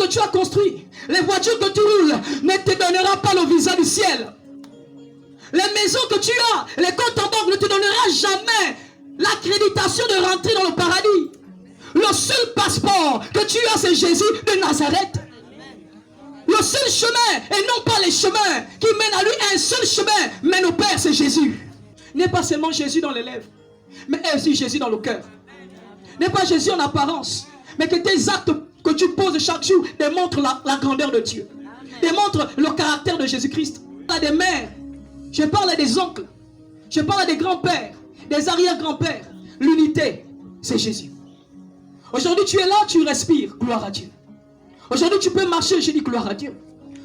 que tu as construites, les voitures que tu roules, ne te donnera pas le visa du ciel. Les maisons que tu as, les comptes en banque ne te donnera jamais l'accréditation de rentrer dans le paradis. Le seul passeport que tu as, c'est Jésus de Nazareth. Le seul chemin, et non pas les chemins qui mènent à lui, un seul chemin mène au Père, c'est Jésus. N'est pas seulement Jésus dans les lèvres, mais aussi Jésus dans le cœur. N'est pas Jésus en apparence, mais que tes actes que tu poses chaque jour démontrent la grandeur de Dieu. Démontrent le caractère de Jésus-Christ. Je parle des mères, je parle des oncles, je parle des grands-pères, des arrière-grands-pères. L'unité, c'est Jésus. Aujourd'hui, tu es là, tu respires, gloire à Dieu. Aujourd'hui, tu peux marcher, je dis gloire à Dieu.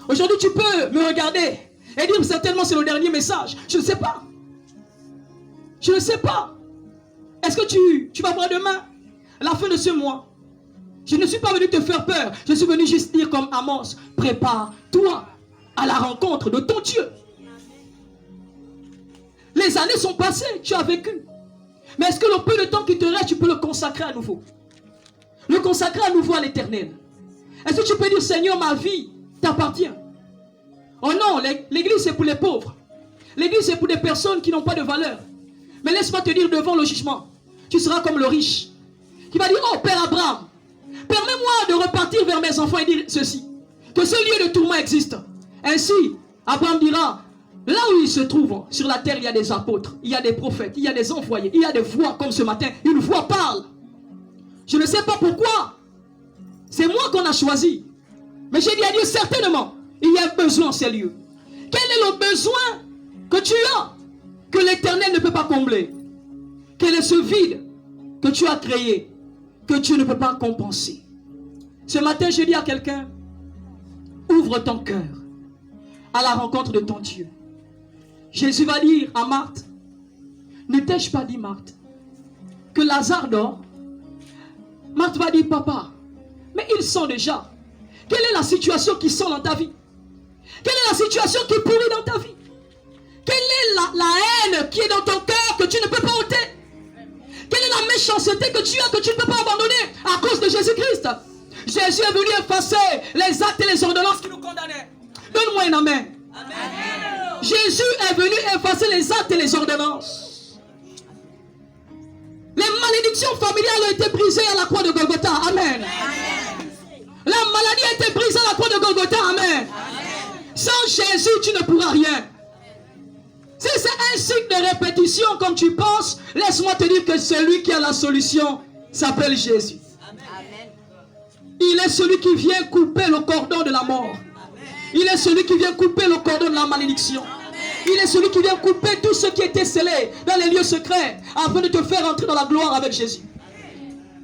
Aujourd'hui, tu peux me regarder et dire certainement c'est le dernier message. Je ne sais pas. Je ne sais pas. Est-ce que tu vas voir demain, à la fin de ce mois? Je ne suis pas venu te faire peur. Je suis venu juste dire comme Amos, prépare-toi à la rencontre de ton Dieu. Les années sont passées, tu as vécu. Mais est-ce que le peu de temps qui te reste, tu peux le consacrer à nouveau? Le consacrer à nouveau à l'Éternel. Est-ce que tu peux dire, Seigneur, ma vie t'appartient? Oh non, l'église c'est pour les pauvres. L'église c'est pour des personnes qui n'ont pas de valeur. Mais laisse-moi te dire devant le jugement, tu seras comme le riche qui va dire, oh Père Abraham, permets-moi de repartir vers mes enfants et dire ceci, que ce lieu de tourment existe. Ainsi, Abraham dira, là où il se trouve, sur la terre, il y a des apôtres, il y a des prophètes, il y a des envoyés, il y a des voix comme ce matin. Une voix parle. Je ne sais pas pourquoi. C'est moi qu'on a choisi. Mais j'ai dit à Dieu, certainement, il y a besoin en ces lieux. Quel est le besoin que tu as, que l'Éternel ne peut pas combler? Quel est ce vide que tu as créé, que Dieu ne peut pas compenser? Ce matin, je dis à quelqu'un, ouvre ton cœur à la rencontre de ton Dieu. Jésus va dire à Marthe, ne t'ai-je pas dit, Marthe, que Lazare dort? Marthe va dire, papa, mais ils sont déjà. Quelle est la situation qui sort dans ta vie? Quelle est la situation qui pourrit dans ta vie? Quelle est la haine qui est dans ton cœur que tu ne peux pas ôter? Quelle est la méchanceté que tu as que tu ne peux pas abandonner à cause de Jésus-Christ? Jésus est venu effacer les actes et les ordonnances qui nous condamnaient. Donne-moi un amen. Amen. Jésus est venu effacer les actes et les ordonnances. Les malédictions familiales ont été brisées à la croix de Golgotha. Amen. Amen. La maladie a été brisée à la croix de Golgotha. Amen. Amen. Sans Jésus, tu ne pourras rien. Si c'est un cycle de répétition comme tu penses, laisse-moi te dire que celui qui a la solution s'appelle Jésus. Amen. Il est celui qui vient couper le cordon de la mort. Amen. Il est celui qui vient couper le cordon de la malédiction. Amen. Il est celui qui vient couper tout ce qui était scellé dans les lieux secrets afin de te faire entrer dans la gloire avec Jésus.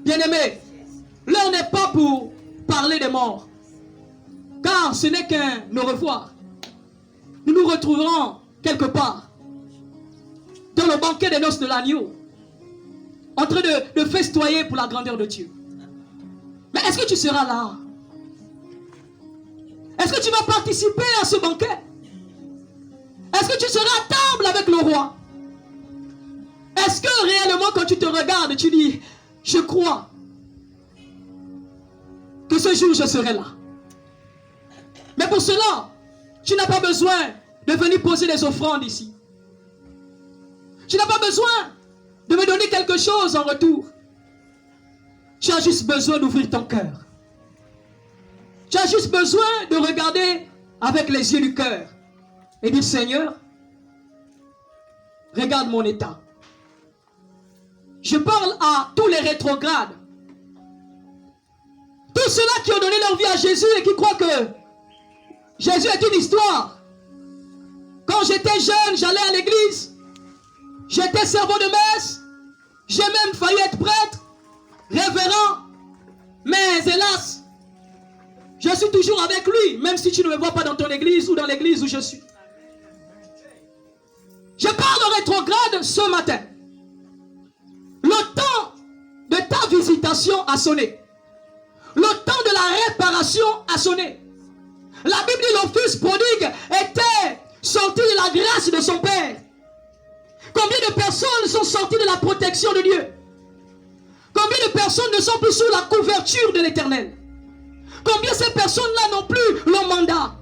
Bien-aimé, l'heure n'est pas pour parler des morts, car ce n'est qu'un au revoir. Nous nous retrouverons quelque part dans le banquet des noces de l'agneau, en train de festoyer pour la grandeur de Dieu. Mais est-ce que tu seras là? Est-ce que tu vas participer à ce banquet? Est-ce que tu seras à table avec le roi? Est-ce que réellement quand tu te regardes, tu dis, je crois que ce jour je serai là? Mais pour cela, tu n'as pas besoin de venir poser des offrandes ici. Tu n'as pas besoin de me donner quelque chose en retour. Tu as juste besoin d'ouvrir ton cœur. Tu as juste besoin de regarder avec les yeux du cœur et dire, Seigneur, regarde mon état. Je parle à tous les rétrogrades. Tous ceux-là qui ont donné leur vie à Jésus et qui croient que Jésus est une histoire. Quand j'étais jeune, j'allais à l'église. J'étais servant de messe. J'ai même failli être prêtre, révérend. Mais hélas, je suis toujours avec lui, même si tu ne me vois pas dans ton église ou dans l'église où je suis. Je parle de rétrograde ce matin. Le temps de ta visitation a sonné. Le temps de la réparation a sonné. La Bible dit le fils prodigue était sorti de la grâce de son Père. Combien de personnes sont sorties de la protection de Dieu? Combien de personnes ne sont plus sous la couverture de l'Éternel? Combien ces personnes personnes-là n'ont plus le mandat.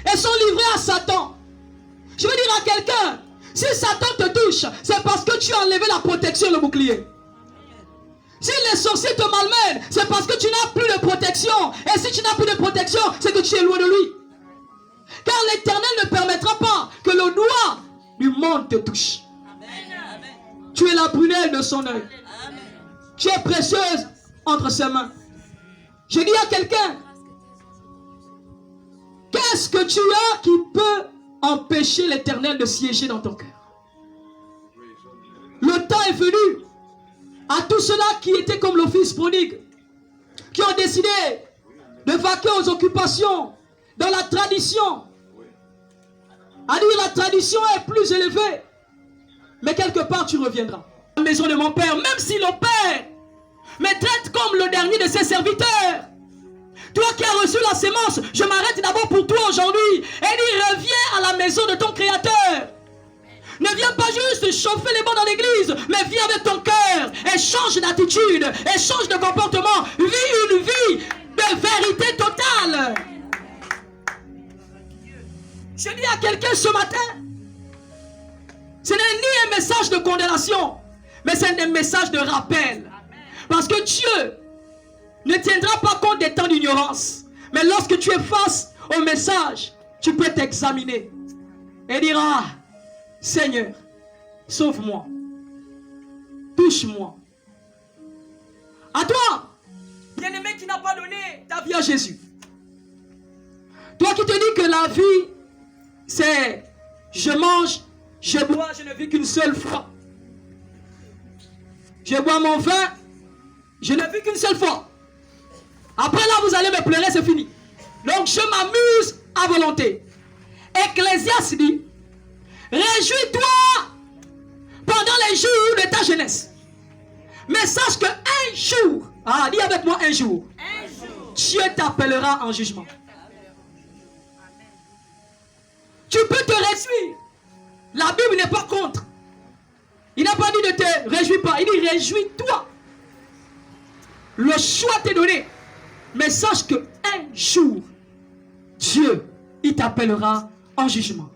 Elles sont livrées à Satan. Je veux dire à quelqu'un, si Satan te touche, c'est parce que tu as enlevé la protection, le bouclier. Si les sorciers te malmènent, c'est parce que tu n'as plus de protection. Et si tu n'as plus de protection, c'est que tu es loin de lui. Car l'Éternel ne permettra pas que le doigt du monde te touche. Tu es la prunelle de son œil. Tu es précieuse entre ses mains. Je dis à quelqu'un, qu'est-ce que tu as qui peut empêcher l'Éternel de siéger dans ton cœur? Le temps est venu à tous ceux-là qui étaient comme le fils prodigue, qui ont décidé de vaquer aux occupations dans la tradition. À dire la tradition est plus élevée, mais quelque part tu reviendras. La maison de mon père, même si le père me traite comme le dernier de ses serviteurs, toi qui as reçu la sémence, je m'arrête d'abord pour toi aujourd'hui et dis reviens à la maison de ton créateur. Ne viens pas juste chauffer les bancs dans l'église, mais viens avec ton cœur et change d'attitude, et change de comportement. Vis une vie de vérité totale. Je dis à quelqu'un ce matin, ce n'est ni un message de condamnation, mais c'est un message de rappel. Parce que Dieu ne tiendra pas compte des temps d'ignorance. Mais lorsque tu es face au message, tu peux t'examiner et dire, ah, Seigneur, sauve-moi, touche-moi. À toi, bien-aimé qui n'a pas donné ta vie à Jésus. Toi qui te dis que la vie, c'est je mange, je bois, je ne vis qu'une seule fois. Je bois mon vin, je ne vis qu'une seule fois. Après là, vous allez me pleurer, c'est fini. Donc je m'amuse à volonté. Ecclésiaste dit, réjouis-toi pendant les jours de ta jeunesse. Mais sache qu'un jour, dis avec moi un jour, Dieu t'appellera en jugement. Tu peux te réjouir. La Bible n'est pas contre. Il n'a pas dit ne te réjouis pas. Il dit réjouis-toi. Le choix t'est donné. Mais sache qu'un jour, Dieu, il t'appellera en jugement.